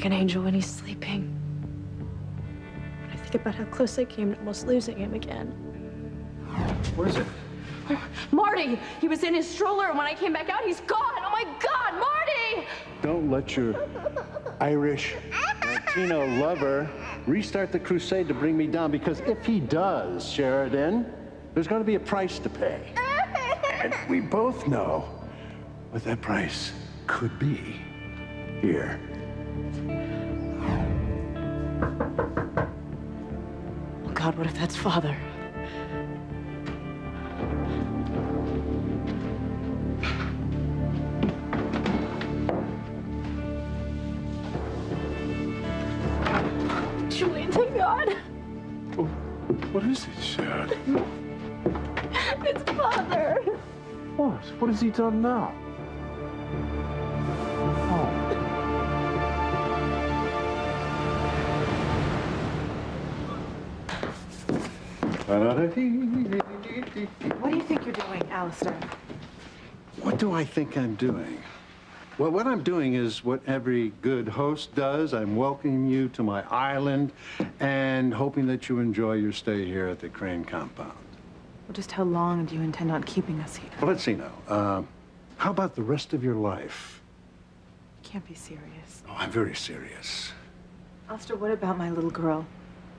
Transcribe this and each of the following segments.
an angel when he's sleeping. But I think about how close I came to almost losing him again. What is it? Marty! He was in his stroller, and when I came back out, he's gone! Oh my God, Marty! Don't let your Irish Latino lover restart the crusade to bring me down, because if he does, Sheridan, there's going to be a price to pay. And we both know what that price could be. Here. Oh God, what if that's Father? Julian, thank God. Oh, what is it, Sheridan? It's Father. What? What has he done now? What do you think you're doing, Alistair? What do I think I'm doing? Well, what I'm doing is what every good host does. I'm welcoming you to my island and hoping that you enjoy your stay here at the Crane compound. Well, just how long do you intend on keeping us here? Well, let's see now. How about the rest of your life? You can't be serious. Oh, I'm very serious. Alistair, what about my little girl?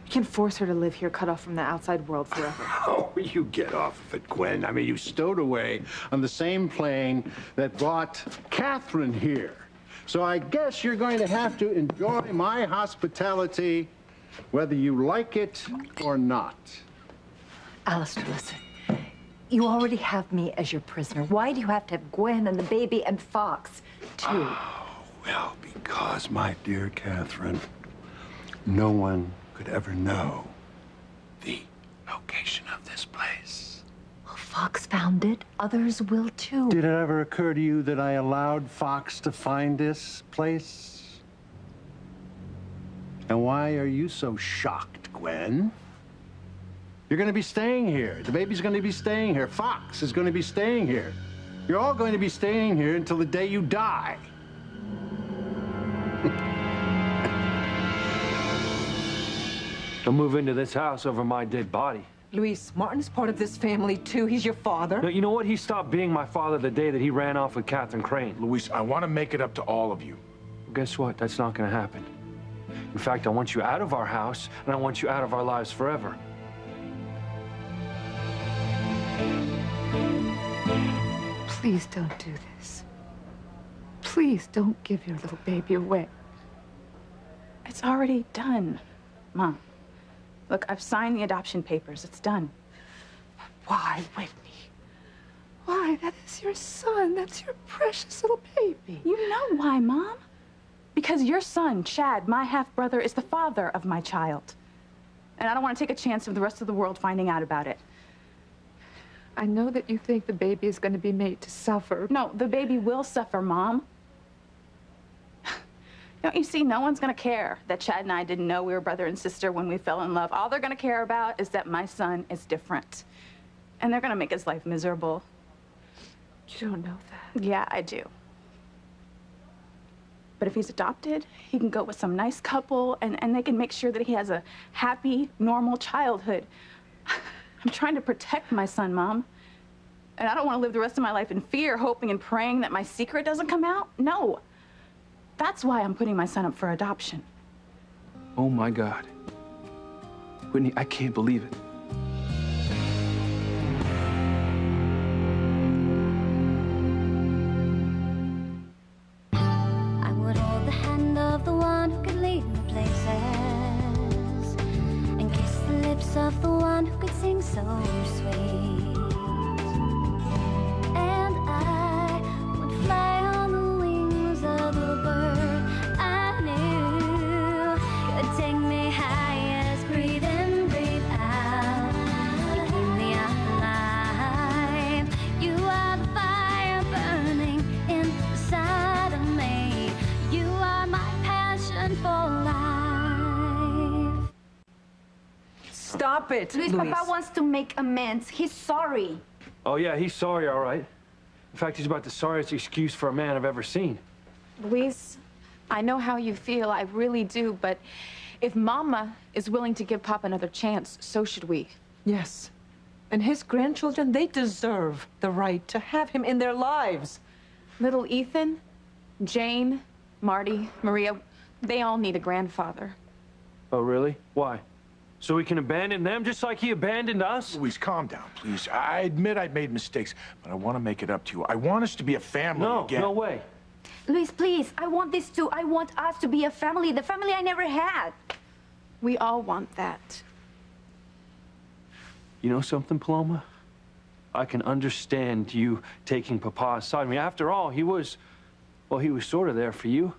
You can't force her to live here, cut off from the outside world forever. Oh, you get off of it, Gwen. I mean, you stowed away on the same plane that brought Catherine here. So I guess you're going to have to enjoy my hospitality, whether you like it or not. Alistair, listen. You already have me as your prisoner. Why do you have to have Gwen and the baby and Fox, too? Oh, well, because, my dear Catherine, no one could ever know the location of this place. Well, Fox found it. Others will, too. Did it ever occur to you that I allowed Fox to find this place? And why are you so shocked, Gwen? You're going to be staying here. The baby's going to be staying here. Fox is going to be staying here. You're all going to be staying here until the day you die. Don't move into this house over my dead body. Luis, Martin's part of this family, too. He's your father. No, you know what? He stopped being my father the day that he ran off with Catherine Crane. Luis, I want to make it up to all of you. Well, guess what? That's not going to happen. In fact, I want you out of our house, and I want you out of our lives forever. Please don't do this. Please don't give your little baby away. It's already done, Mom. Look, I've signed the adoption papers. It's done. Why, Whitney? Why? That is your son. That's your precious little baby. You know why, Mom? Because your son, Chad, my half-brother, is the father of my child. And I don't want to take a chance of the rest of the world finding out about it. I know that you think the baby is going to be made to suffer. No, the baby will suffer, Mom. Don't you see, no one's going to care that Chad and I didn't know we were brother and sister when we fell in love. All they're going to care about is that my son is different. And they're going to make his life miserable. You don't know that. Yeah, I do. But if he's adopted, he can go with some nice couple, and they can make sure that he has a happy, normal childhood. I'm trying to protect my son, Mom. And I don't want to live the rest of my life in fear, hoping and praying that my secret doesn't come out. No. That's why I'm putting my son up for adoption. Oh, my God. Whitney, I can't believe it. I would hold the hand of the one who could lead me places and kiss the lips of the one who could sing so sweet. And I would fly on the wings of the bird I knew could take me high as breathe in, breathe out. You keep me alive. You are the fire burning inside of me. You are my passion for life. Stop it, Luis, Luis. Papa wants to make amends. He's sorry. Oh, yeah, he's sorry, all right. In fact, he's about the sorriest excuse for a man I've ever seen. Luis, I know how you feel, I really do, but if Mama is willing to give Pop another chance, so should we. Yes. And his grandchildren, they deserve the right to have him in their lives. Little Ethan, Jane, Marty, Maria, they all need a grandfather. Oh, really? Why? So we can abandon them just like he abandoned us? Louise, calm down, please. I admit I've made mistakes, but I want to make it up to you. I want us to be a family again. No way. Luis, please, I want this too. I want us to be a family, the family I never had. We all want that. You know something, Paloma? I can understand you taking Papa's side. I mean, after all, he was sort of there for you.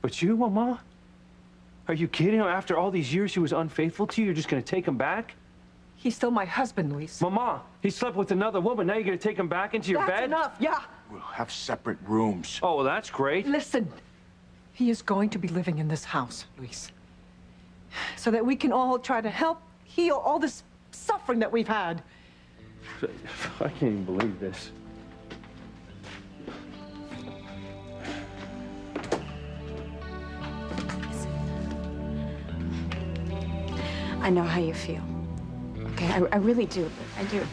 But you, Mama? Are you kidding? After all these years he was unfaithful to you, you're just gonna take him back? He's still my husband, Luis. Mama, he slept with another woman. Now you're gonna take him back into your bed? That's enough, yeah. We'll have separate rooms. Oh, well, that's great. Listen, he is going to be living in this house, Luis. So that we can all try to help heal all this suffering that we've had. I can't even believe this. I know how you feel. Okay, I really do. I do.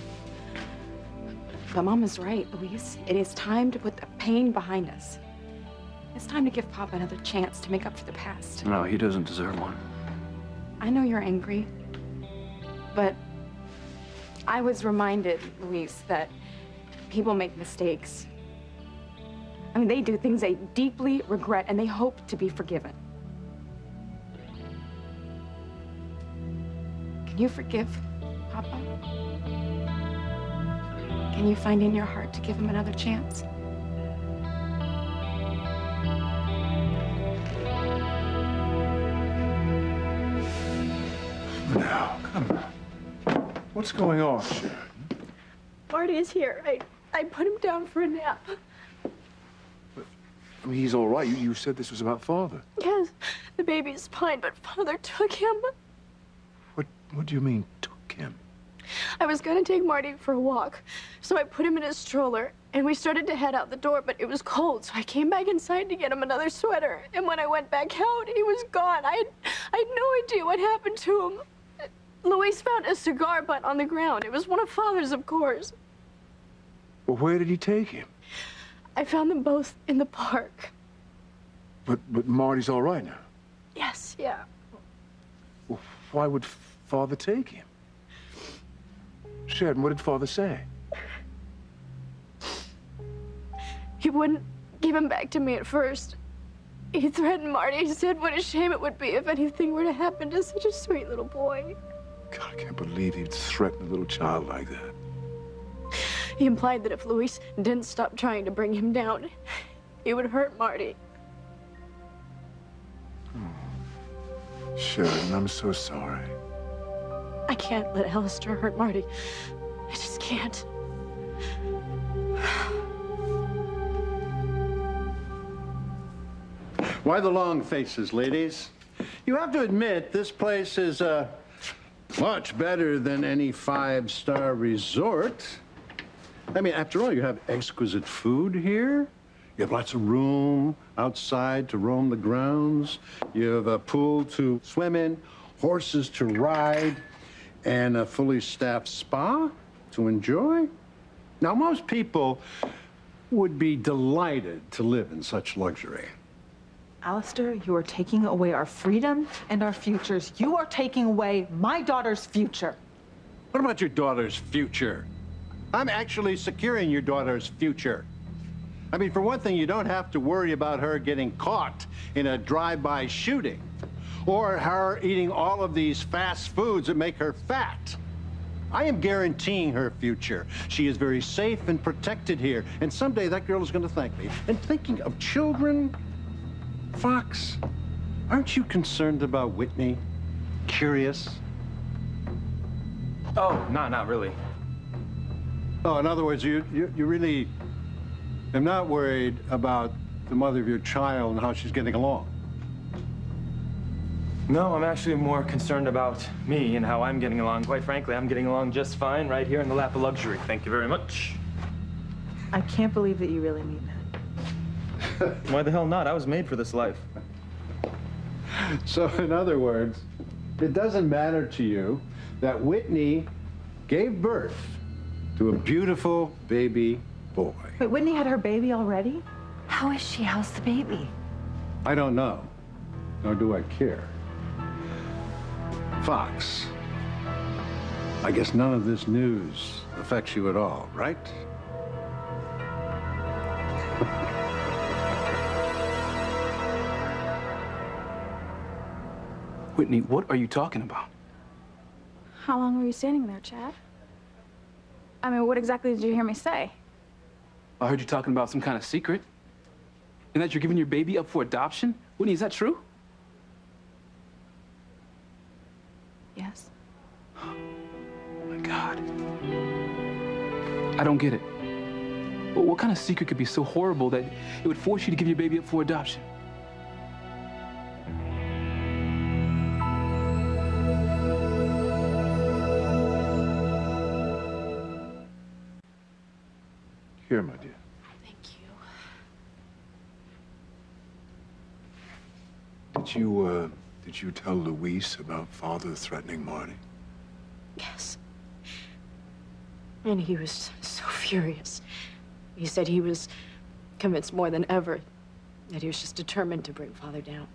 But Mama's right, Luis. It is time to put the pain behind us. It's time to give Pop another chance to make up for the past. No, he doesn't deserve one. I know you're angry, but I was reminded, Luis, that people make mistakes. I mean, they do things they deeply regret and they hope to be forgiven. Can you forgive Papa? Can you find in your heart to give him another chance? Now, come on. What's going on, Sharon? Marty is here. I put him down for a nap. I mean, he's all right. You said this was about Father. Yes, the baby is fine, but Father took him. What do you mean, took him? I was gonna take Marty for a walk, so I put him in his stroller, and we started to head out the door, but it was cold, so I came back inside to get him another sweater. And when I went back out, he was gone. I had no idea what happened to him. Luis found a cigar butt on the ground. It was one of Father's, of course. Well, where did he take him? I found them both in the park. But Marty's all right now. Yes, yeah. Well, why would Father take him? Sheridan, what did Father say? He wouldn't give him back to me at first. He threatened Marty. He said what a shame it would be if anything were to happen to such a sweet little boy. God, I can't believe he'd threaten a little child like that. He implied that if Luis didn't stop trying to bring him down, he would hurt Marty. Sheridan, I'm so sorry. I can't let Alistair hurt Marty. I just can't. Why the long faces, ladies? You have to admit, this place is much better than any five-star resort. I mean, after all, you have exquisite food here. You have lots of room outside to roam the grounds. You have a pool to swim in, horses to ride, and a fully staffed spa to enjoy. Now, most people would be delighted to live in such luxury. Alistair, you are taking away our freedom and our futures. You are taking away my daughter's future. What about your daughter's future? I'm actually securing your daughter's future. I mean, for one thing, you don't have to worry about her getting caught in a drive-by shooting or her eating all of these fast foods that make her fat. I am guaranteeing her future. She is very safe and protected here, and someday that girl is going to thank me. And thinking of children, Fox, aren't you concerned about Whitney? Curious? Oh, no, not really. Oh, in other words, you really am not worried about the mother of your child and how she's getting along. No, I'm actually more concerned about me and how I'm getting along. Quite frankly, I'm getting along just fine right here in the lap of luxury. Thank you very much. I can't believe that you really mean that. Why the hell not? I was made for this life. So, in other words, it doesn't matter to you that Whitney gave birth to a beautiful baby boy. Wait, Whitney had her baby already? How is she? How's the baby? I don't know, nor do I care. Fox, I guess none of this news affects you at all, right? Whitney, what are you talking about? How long were you standing there, Chad? I mean, what exactly did you hear me say? I heard you talking about some kind of secret. And that you're giving your baby up for adoption? Whitney, is that true? Yes. Oh my God. I don't get it. What kind of secret could be so horrible that it would force you to give your baby up for adoption? Here, my dear. Thank you. Did you tell Luis about Father threatening Marty? Yes. And he was so furious. He said he was convinced more than ever that he was just determined to bring Father down.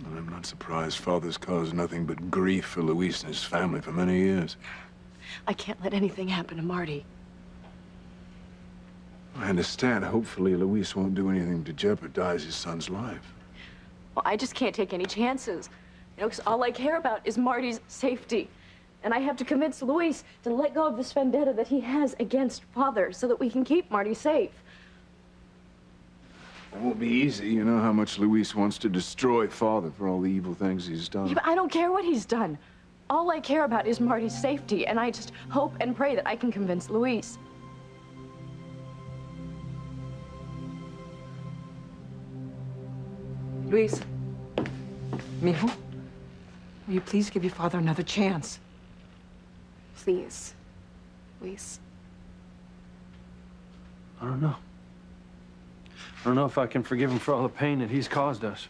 And I'm not surprised. Father's caused nothing but grief for Luis and his family for many years. I can't let anything happen to Marty. I understand. Hopefully, Luis won't do anything to jeopardize his son's life. Well, I just can't take any chances. You know, because all I care about is Marty's safety. And I have to convince Luis to let go of this vendetta that he has against Father so that we can keep Marty safe. It won't be easy. You know how much Luis wants to destroy Father for all the evil things he's done. Yeah, but I don't care what he's done. All I care about is Marty's safety, and I just hope and pray that I can convince Luis. Luis, mijo, will you please give your father another chance? Please, Luis. I don't know. I don't know if I can forgive him for all the pain that he's caused us.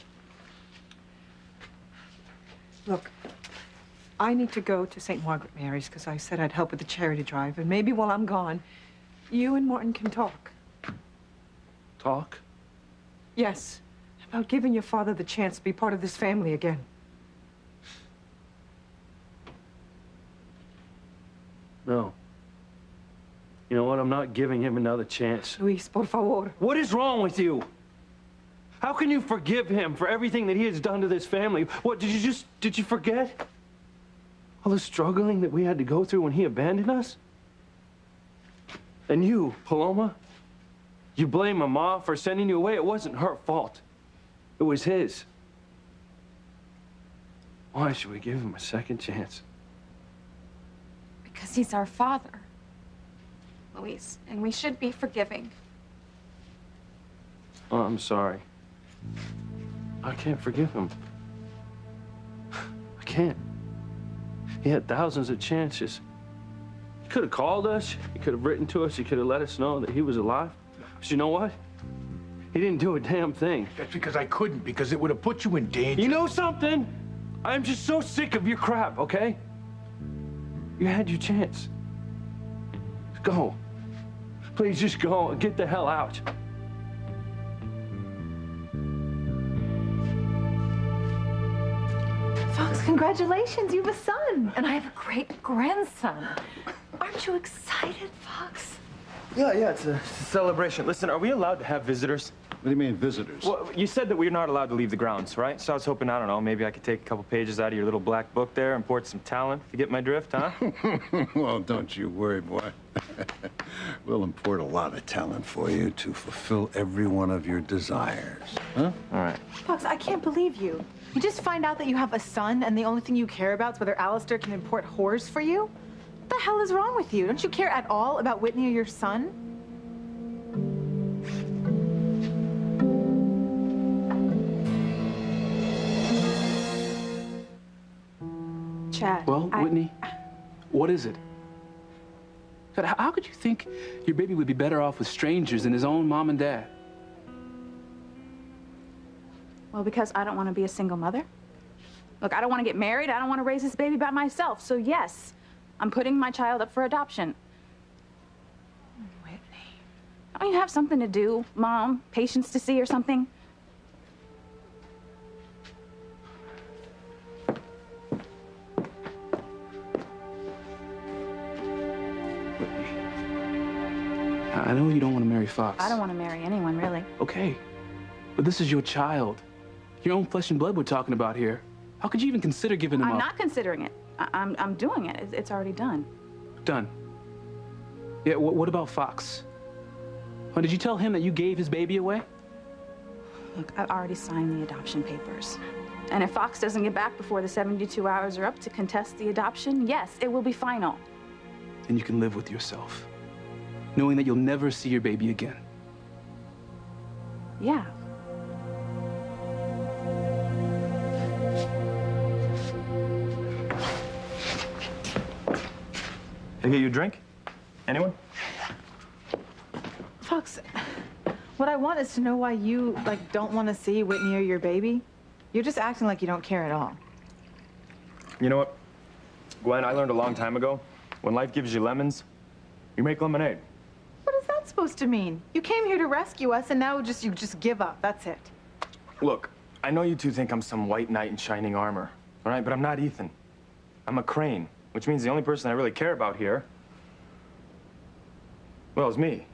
Look, I need to go to St. Margaret Mary's because I said I'd help with the charity drive, and maybe while I'm gone, you and Martin can talk. Talk? Yes, about giving your father the chance to be part of this family again. No. You know what? I'm not giving him another chance. Luis, por favor. What is wrong with you? How can you forgive him for everything that he has done to this family? What, did you forget? All the struggling that we had to go through when he abandoned us? And you, Paloma, you blame Mama for sending you away. It wasn't her fault. It was his. Why should we give him a second chance? Because he's our father, Luis, and we should be forgiving. Oh, I'm sorry. I can't forgive him. I can't. He had thousands of chances. He could have called us. He could have written to us. He could have let us know that he was alive. But you know what? He didn't do a damn thing. That's because I couldn't, because it would have put you in danger. You know something? I'm just so sick of your crap, okay? You had your chance. Go. Please just go and get the hell out. Fox, congratulations, you have a son. And I have a great grandson. Aren't you excited, Fox? Yeah, it's a celebration. Listen, are we allowed to have visitors? What do you mean, visitors? Well, you said that we're not allowed to leave the grounds, right? So I was hoping, I don't know, maybe I could take a couple pages out of your little black book there, import some talent, if you get my drift, huh? Well, don't you worry, boy. We'll import a lot of talent for you to fulfill every one of your desires. Huh? All right. Fox, I can't believe you. You just find out that you have a son, and the only thing you care about is whether Alistair can import whores for you? What the hell is wrong with you? Don't you care at all about Whitney or your son? Chad. Well, Whitney, what is it? Chad, how could you think your baby would be better off with strangers than his own mom and dad? Well, because I don't want to be a single mother. Look, I don't want to get married. I don't want to raise this baby by myself. So yes, I'm putting my child up for adoption. Whitney. Don't you have something to do, Mom? Patients to see or something? I know you don't want to marry Fox. I don't want to marry anyone, really. Okay, but this is your child. Your own flesh and blood we're talking about here. How could you even consider giving him up? I'm not considering it. I'm doing it. It's already done. Done. Yeah, what about Fox? Oh, did you tell him that you gave his baby away? Look, I've already signed the adoption papers. And if Fox doesn't get back before the 72 hours are up to contest the adoption, yes, it will be final. Then you can live with yourself, knowing that you'll never see your baby again. Yeah. Can I get you a drink? Anyone? Fox, what I want is to know why you, don't want to see Whitney or your baby. You're just acting like you don't care at all. You know what, Gwen, I learned a long time ago, when life gives you lemons, you make lemonade. What is that supposed to mean? You came here to rescue us, and now you just give up. That's it. Look, I know you two think I'm some white knight in shining armor, all right? But I'm not Ethan. I'm a Crane, which means the only person I really care about here, well, is me.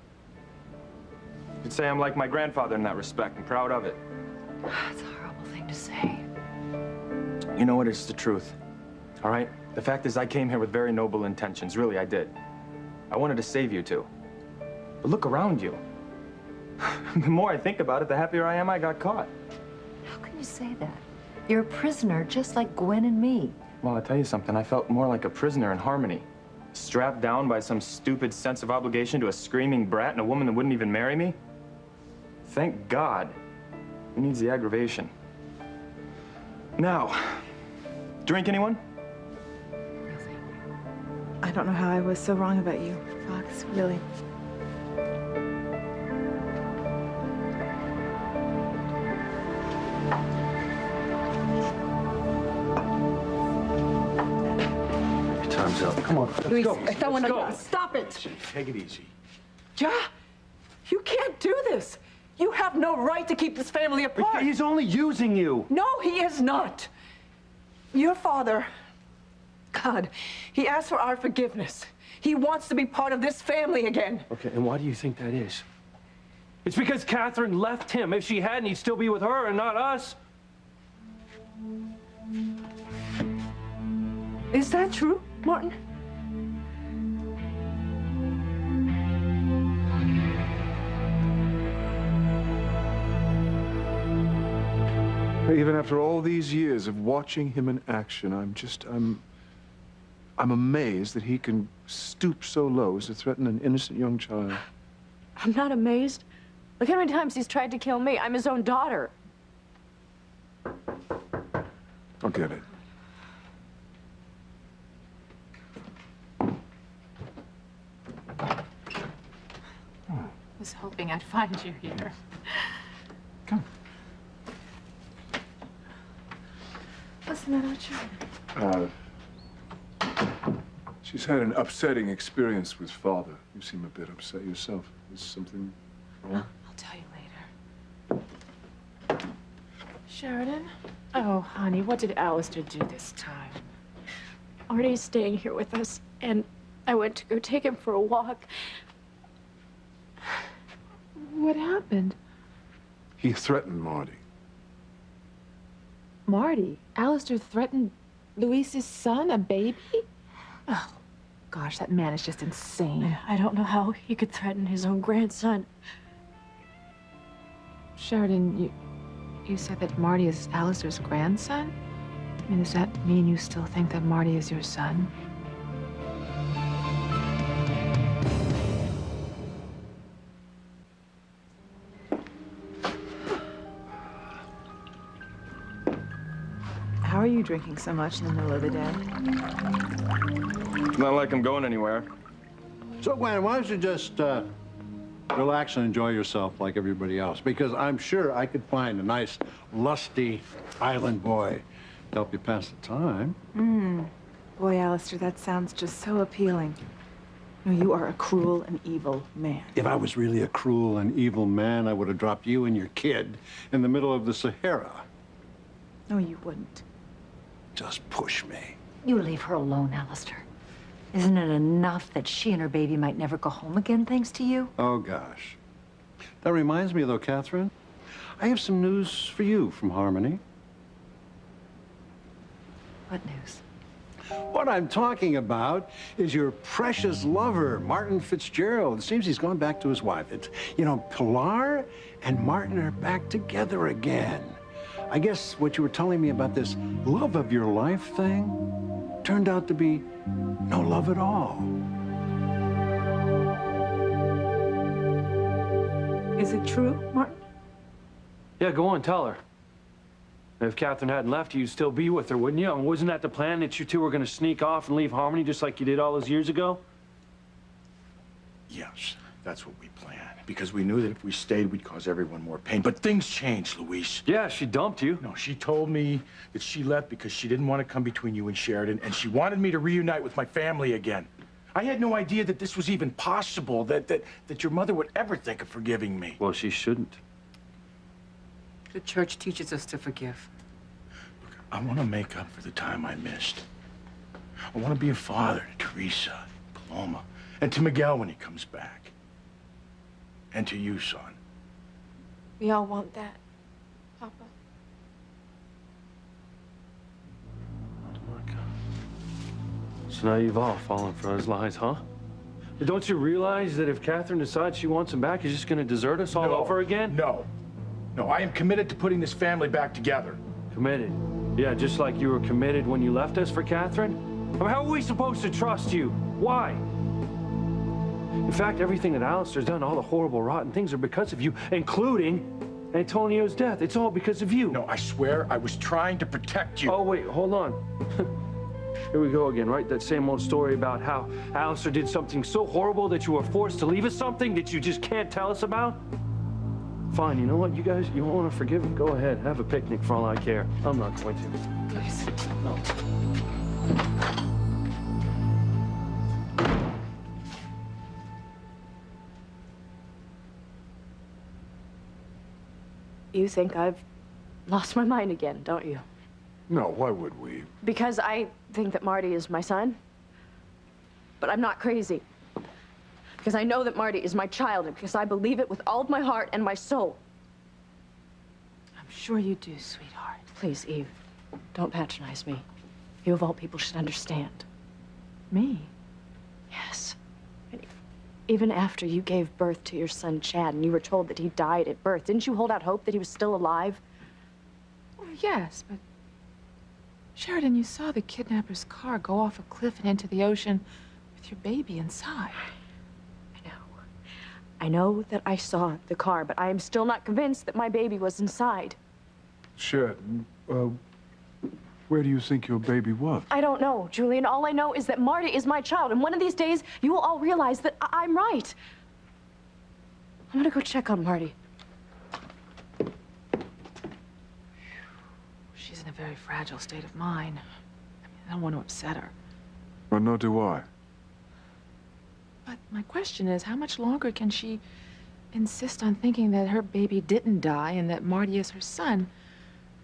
You could say I'm like my grandfather in that respect, and proud of it. That's a horrible thing to say. You know what? It's the truth, all right? The fact is I came here with very noble intentions. Really, I did. I wanted to save you two. But look around you. The more I think about it, the happier I am I got caught. How can you say that? You're a prisoner just like Gwen and me. Well, I'll tell you something. I felt more like a prisoner in Harmony. Strapped down by some stupid sense of obligation to a screaming brat and a woman that wouldn't even marry me. Thank God. Who needs the aggravation? Now, drink anyone? I don't know how I was so wrong about you, Fox, really. Your time's up. Come on, let's Luis, go. someone, Let's go. stop it. Take it easy. Ja, you can't do this. You have no right to keep this family apart. He's only using you. No, he is not. Your father, God, he asked for our forgiveness. He wants to be part of this family again. Okay, and why do you think that is? It's because Catherine left him. If she hadn't, he'd still be with her and not us. Is that true, Martin? Even after all these years of watching him in action, I'm amazed that he can stoop so low as to threaten an innocent young child. I'm not amazed. Look how many times he's tried to kill me. I'm his own daughter. I'll get it. I was hoping I'd find you here. Come. What's the matter with you? She's had an upsetting experience with father. You seem a bit upset yourself. Is something wrong? I'll tell you later. Sheridan? Oh, honey, what did Alistair do this time? Artie's staying here with us, and I went to go take him for a walk. What happened? He threatened Marty. Marty? Alistair threatened Luis's son, a baby? Oh, gosh, that man is just insane. I don't know how he could threaten his own grandson. Sheridan, you said that Marty is Alistair's grandson? I mean, does that mean you still think that Marty is your son? How are you drinking so much in the middle of the day? It's not like I'm going anywhere. So, Gwen, why don't you just Relax and enjoy yourself like everybody else, because I'm sure I could find a nice, lusty island boy to help you pass the time. Boy, Alistair, that sounds just so appealing. No, you are a cruel and evil man. If I was really a cruel and evil man, I would have dropped you and your kid in the middle of the Sahara. No, you wouldn't. Just push me. You leave her alone, Alistair. Isn't it enough that she and her baby might never go home again thanks to you? Oh, gosh. That reminds me, though, Catherine. I have some news for you from Harmony. What news? What I'm talking about is your precious lover, Martin Fitzgerald. It seems he's gone back to his wife. Pilar and Martin are back together again. I guess what you were telling me about this love of your life thing turned out to be no love at all. Is it true, Martin? Yeah, go on, tell her. If Catherine hadn't left you, you'd still be with her, wouldn't you? I mean, wasn't that the plan, that you two were going to sneak off and leave Harmony just like you did all those years ago? Yes, that's what we planned. Because we knew that if we stayed, we'd cause everyone more pain. But things changed, Luis. Yeah, she dumped you. No, she told me that she left because she didn't want to come between you and Sheridan, and she wanted me to reunite with my family again. I had no idea that this was even possible, that your mother would ever think of forgiving me. Well, she shouldn't. The church teaches us to forgive. Look, I want to make up for the time I missed. I want to be a father to Teresa, Paloma, and to Miguel when he comes back. And to you, son. We all want that, Papa. So now you've all fallen for his lies, huh? Don't you realize that if Catherine decides she wants him back, he's just going to desert us all over again? No. No, I am committed to putting this family back together. Committed? Yeah, just like you were committed when you left us for Catherine? I mean, how are we supposed to trust you? Why? In fact, everything that Alistair's done, all the horrible, rotten things are because of you, including Antonio's death. It's all because of you. No, I swear I was trying to protect you. Oh, wait, hold on. Here we go again, right? That same old story about how Alistair did something so horrible that you were forced to leave us something that you just can't tell us about? Fine, you know what, you guys, you want to forgive him? Go ahead, have a picnic for all I care. I'm not going to. Please. No. You think I've lost my mind again, don't you? No, why would we? Because I think that Marty is my son. But I'm not crazy. Because I know that Marty is my child, and because I believe it with all of my heart and my soul. I'm sure you do, sweetheart. Please, Eve, don't patronize me. You of all people should understand. Me? Yes. And even after you gave birth to your son, Chad, and you were told that he died at birth, didn't you hold out hope that he was still alive? Well, yes, but... Sheridan, you saw the kidnapper's car go off a cliff and into the ocean with your baby inside. I know that I saw the car, but I am still not convinced that my baby was inside. Sheridan, where do you think your baby was? I don't know, Julian. All I know is that Marty is my child, and one of these days, you will all realize that I'm right. I'm gonna go check on Marty. She's in a very fragile state of mind. I don't want to upset her. Well, nor do I. But my question is, how much longer can she insist on thinking that her baby didn't die and that Marty is her son?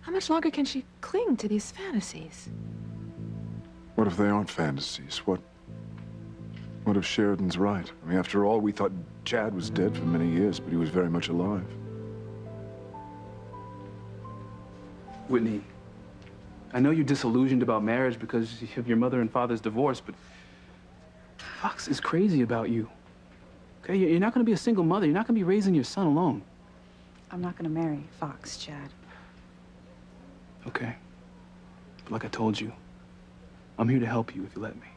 How much longer can she cling to these fantasies? What if they aren't fantasies? What if Sheridan's right? I mean, after all, we thought Chad was dead for many years, but he was very much alive. Whitney, I know you're disillusioned about marriage because of your mother and father's divorce, but Fox is crazy about you. Okay, you're not going to be a single mother. You're not going to be raising your son alone. I'm not going to marry Fox, Chad. Okay. But like I told you, I'm here to help you if you let me.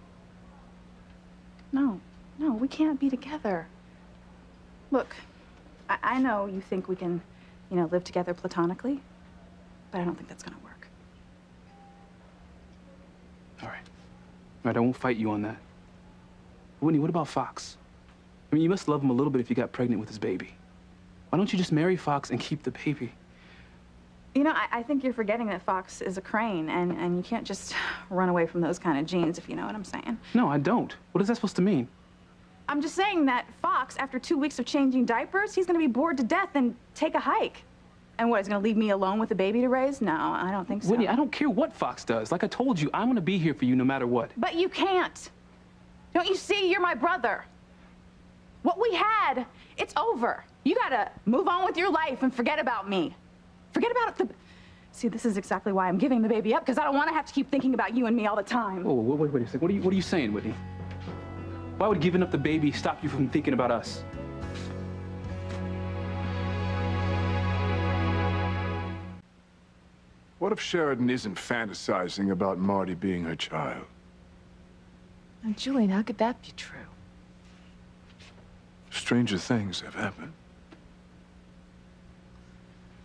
No, we can't be together. Look, I know you think we can, live together platonically, but I don't think that's going to work. All right. All right, I won't fight you on that. Whitney, what about Fox? I mean, you must love him a little bit if you got pregnant with his baby. Why don't you just marry Fox and keep the baby? You know, I think you're forgetting that Fox is a crane, and you can't just run away from those kind of genes, if you know what I'm saying. No, I don't. What is that supposed to mean? I'm just saying that Fox, after 2 weeks of changing diapers, he's gonna be bored to death and take a hike. And what, he's gonna leave me alone with a baby to raise? No, I don't think so. Whitney, I don't care what Fox does. Like I told you, I'm gonna be here for you no matter what. But you can't. Don't you see? You're my brother. What we had, it's over. You gotta move on with your life and forget about me. Forget about it. See, this is exactly why I'm giving the baby up, because I don't want to have to keep thinking about you and me all the time. Oh, wait a second. What are you saying, Whitney? Why would giving up the baby stop you from thinking about us? What if Sheridan isn't fantasizing about Marty being her child? And Julian, how could that be true? Stranger things have happened.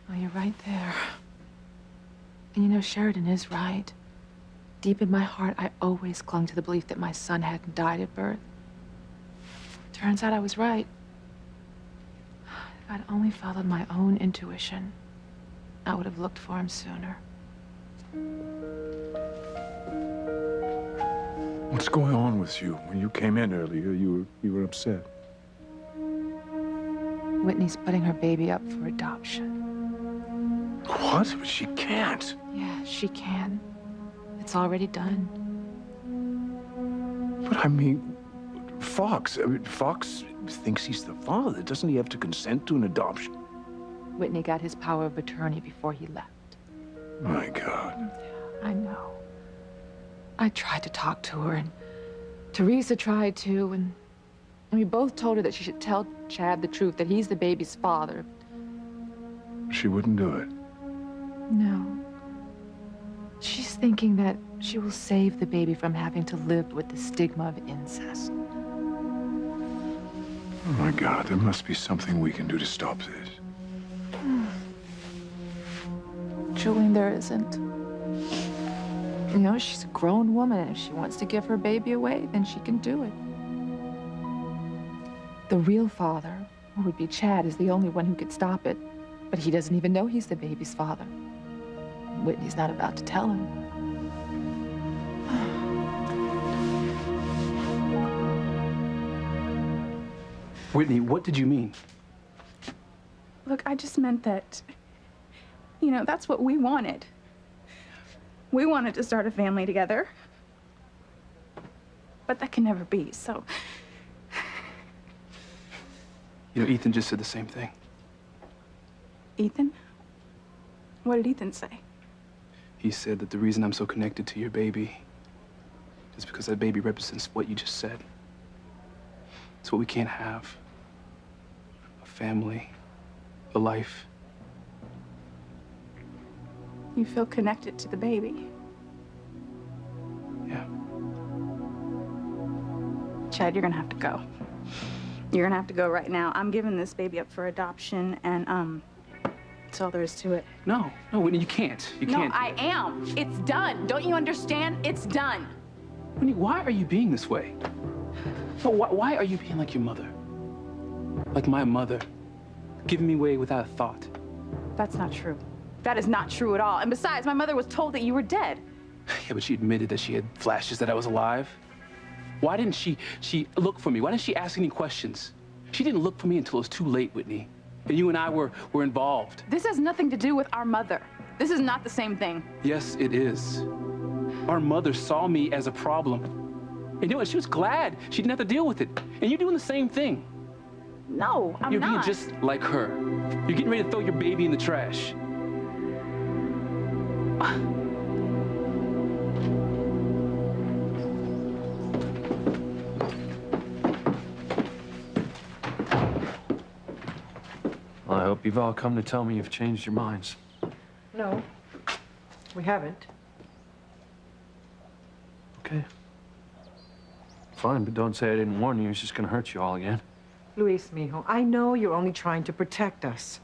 Oh, you're right there. And you know, Sheridan is right. Deep in my heart, I always clung to the belief that my son hadn't died at birth. Turns out I was right. If I'd only followed my own intuition, I would have looked for him sooner. What's going on with you? When you came in earlier, you were upset. Whitney's putting her baby up for adoption. What? But she can't. Yeah, she can. It's already done. But I mean, Fox thinks he's the father. Doesn't he have to consent to an adoption? Whitney got his power of attorney before he left. My God. I know. I tried to talk to her, and Teresa tried to, and we both told her that she should tell Chad the truth, that he's the baby's father. She wouldn't do it. No. She's thinking that she will save the baby from having to live with the stigma of incest. Oh my God, there must be something we can do to stop this. Julian, there isn't. You know, she's a grown woman. If she wants to give her baby away, then she can do it. The real father, who would be Chad, is the only one who could stop it. But he doesn't even know he's the baby's father. Whitney's not about to tell him. Whitney, what did you mean? Look, I just meant that, you know, that's what we wanted. We wanted to start a family together. But that can never be, so... You know, Ethan just said the same thing. Ethan? What did Ethan say? He said that the reason I'm so connected to your baby is because that baby represents what you just said. It's what we can't have. A family, a life. You feel connected to the baby? Yeah. Chad, you're gonna have to go. You're gonna have to go right now. I'm giving this baby up for adoption, and that's all there is to it. No, Whitney, you can't. You can't. No, I am. It's done. Don't you understand? It's done. Whitney, why are you being this way? No, why are you being like your mother? Like my mother, giving me away without a thought. That's not true. That is not true at all. And besides, my mother was told that you were dead. Yeah, but she admitted that she had flashes that I was alive. Why didn't she look for me? Why didn't she ask any questions? She didn't look for me until it was too late, Whitney. And you and I were involved. This has nothing to do with our mother. This is not the same thing. Yes, it is. Our mother saw me as a problem. And you know what? She was glad she didn't have to deal with it. And you're doing the same thing. No, I'm You're not. being just like her. You're getting ready to throw your baby in the trash. Well, I hope you've all come to tell me you've changed your minds. No, we haven't. Okay. Fine, but don't say I didn't warn you. It's just gonna hurt you all again. Luis, mijo, I know you're only trying to protect us.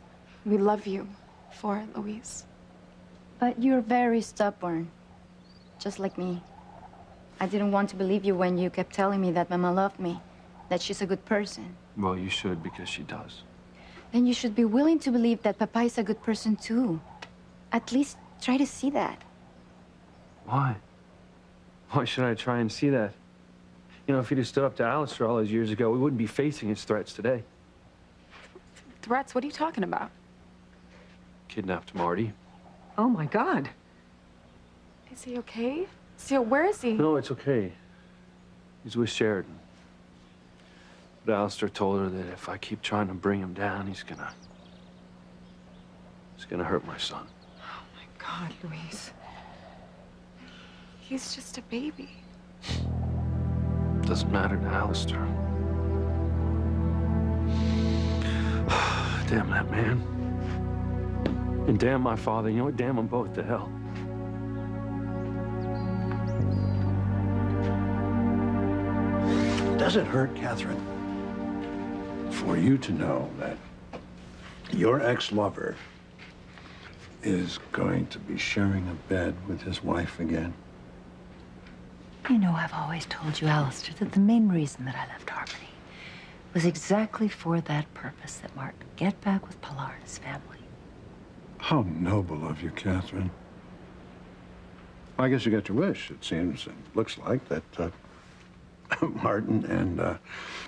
We love you for it, Luis. But you're very stubborn, just like me. I didn't want to believe you when you kept telling me that Mama loved me, that she's a good person. Well, you should, because she does. Then you should be willing to believe that Papa is a good person too. At least try to see that. Why? Why should I try and see that? You know, if he'd have stood up to Alistair all those years ago, we wouldn't be facing his threats today. Threats? What are you talking about? Kidnapped Marty. Oh, my God. Is he okay? Seal, where is he? No, it's okay. He's with Sheridan. But Alistair told her that if I keep trying to bring him down, he's gonna hurt my son. Oh, my God, Luis. He's just a baby. Doesn't matter to Alistair. Damn that man. And damn my father. You know what? Damn them both to hell. Does it hurt, Catherine, for you to know that your ex-lover is going to be sharing a bed with his wife again? You know, I've always told you, Alistair, that the main reason that I left Harmony was exactly for that purpose, that Martin would get back with Pilar and his family. How noble of you, Catherine. I guess you got your wish, it seems. It looks like that Martin and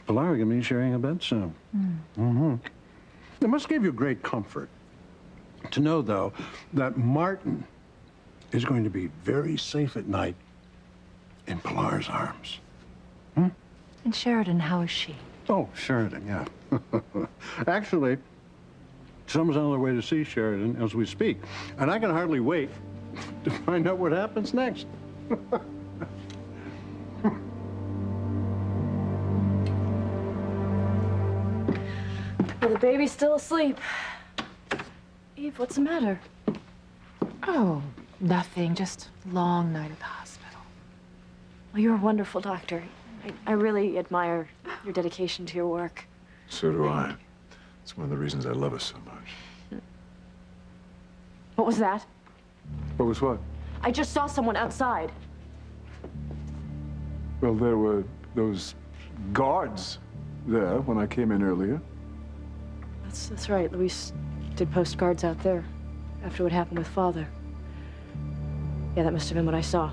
Pilar are going to be sharing a bed soon. Mm-hmm. It must give you great comfort to know, though, that Martin is going to be very safe at night in Pilar's arms. Hmm? And Sheridan, how is she? Oh, Sheridan, yeah. Actually, someone's on their way to see Sheridan as we speak. And I can hardly wait to find out what happens next. Well, the baby's still asleep. Eve, what's the matter? Oh, nothing. Just a long night at the hospital. Well, you're a wonderful doctor. I really admire your dedication to your work. So do I. It's one of the reasons I love us so much. What was that? What was what? I just saw someone outside. Well, there were those guards there when I came in earlier. That's right. Luis did post guards out there after what happened with Father. Yeah, that must have been what I saw.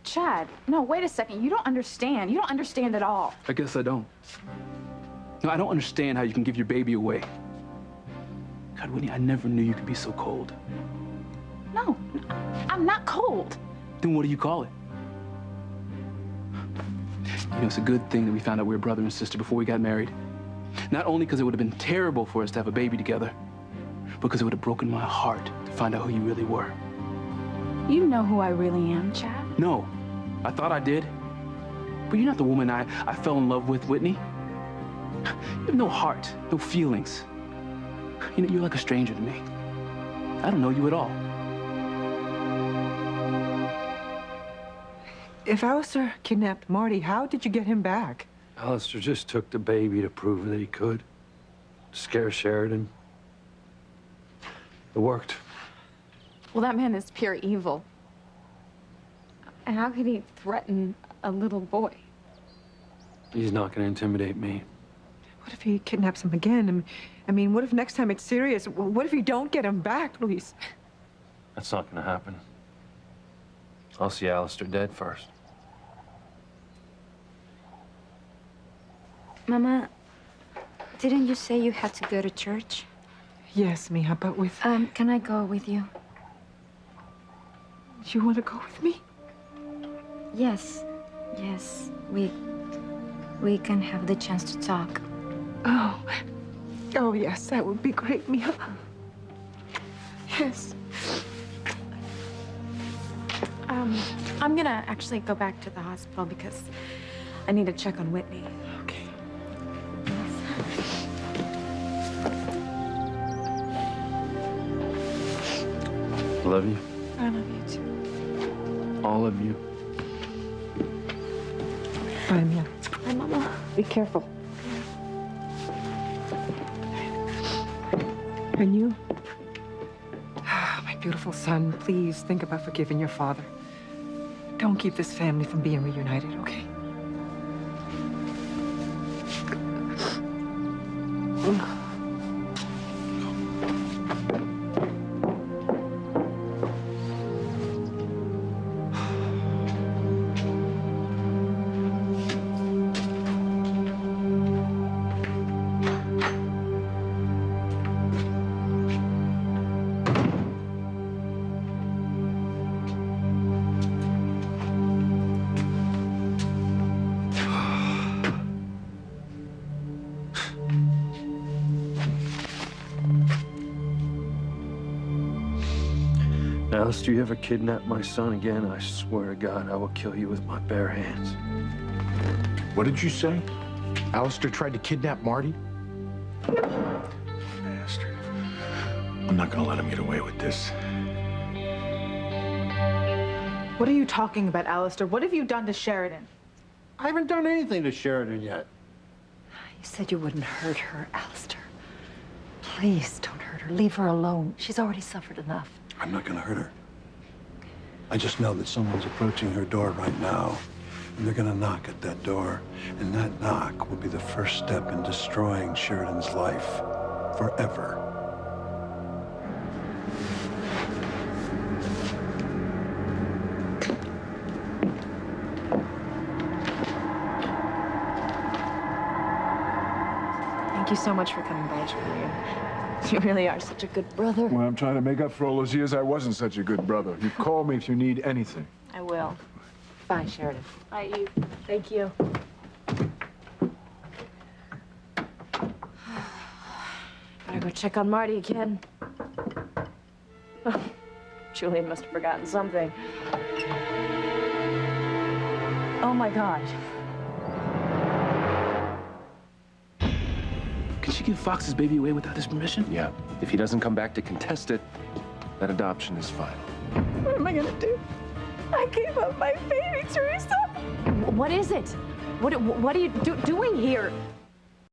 Chad, no, wait a second. You don't understand. You don't understand at all. I guess I don't. No, I don't understand how you can give your baby away. God, Whitney, I never knew you could be so cold. No, I'm not cold. Then what do you call it? You know, it's a good thing that we found out we were brother and sister before we got married. Not only because it would have been terrible for us to have a baby together, but because it would have broken my heart to find out who you really were. You know who I really am, Chad. No, I thought I did. But you're not the woman I fell in love with, Whitney. You have no heart, no feelings. You know, you're like a stranger to me. I don't know you at all. If Alistair kidnapped Marty, how did you get him back? Alistair just took the baby to prove that he could. To scare Sheridan. It worked. Well, that man is pure evil. How could he threaten a little boy? He's not going to intimidate me. What if he kidnaps him again? I mean, what if next time it's serious? What if you don't get him back, Luis? That's not going to happen. I'll see Alistair dead first. Mama, didn't you say you had to go to church? Yes, Mija, but with... Can I go with you? You want to go with me? Yes. Yes. We can have the chance to talk. Oh. Oh, yes, that would be great, Mija. Yes. I'm gonna actually go back to the hospital because I need to check on Whitney. Okay. I love you. I love you too. All of you. Bye, Mija. Bye, Mama. Be careful. And you? My beautiful son, please think about forgiving your father. Don't keep this family from being reunited, okay? Alistair, you ever kidnap my son again, I swear to God, I will kill you with my bare hands. What did you say? Alistair tried to kidnap Marty? Bastard. I'm not gonna let him get away with this. What are you talking about, Alistair? What have you done to Sheridan? I haven't done anything to Sheridan yet. You said you wouldn't hurt her, Alistair. Please don't hurt her. Leave her alone. She's already suffered enough. I'm not gonna hurt her. I just know that someone's approaching her door right now, and they're gonna knock at that door, and that knock will be the first step in destroying Sheridan's life forever. Thank you so much for coming by, Julian. You really are such a good brother. Well, I'm trying to make up for all those years I wasn't such a good brother. You call me if you need anything. I will. Bye, Sheridan. Bye, Eve. Thank you. Better go check on Marty again. Oh, Julian must have forgotten something. Oh my God. Can she give Fox's baby away without his permission? Yeah. If he doesn't come back to contest it, that adoption is final. What am I gonna do? I gave up my baby, Teresa. What is it? What are you doing here?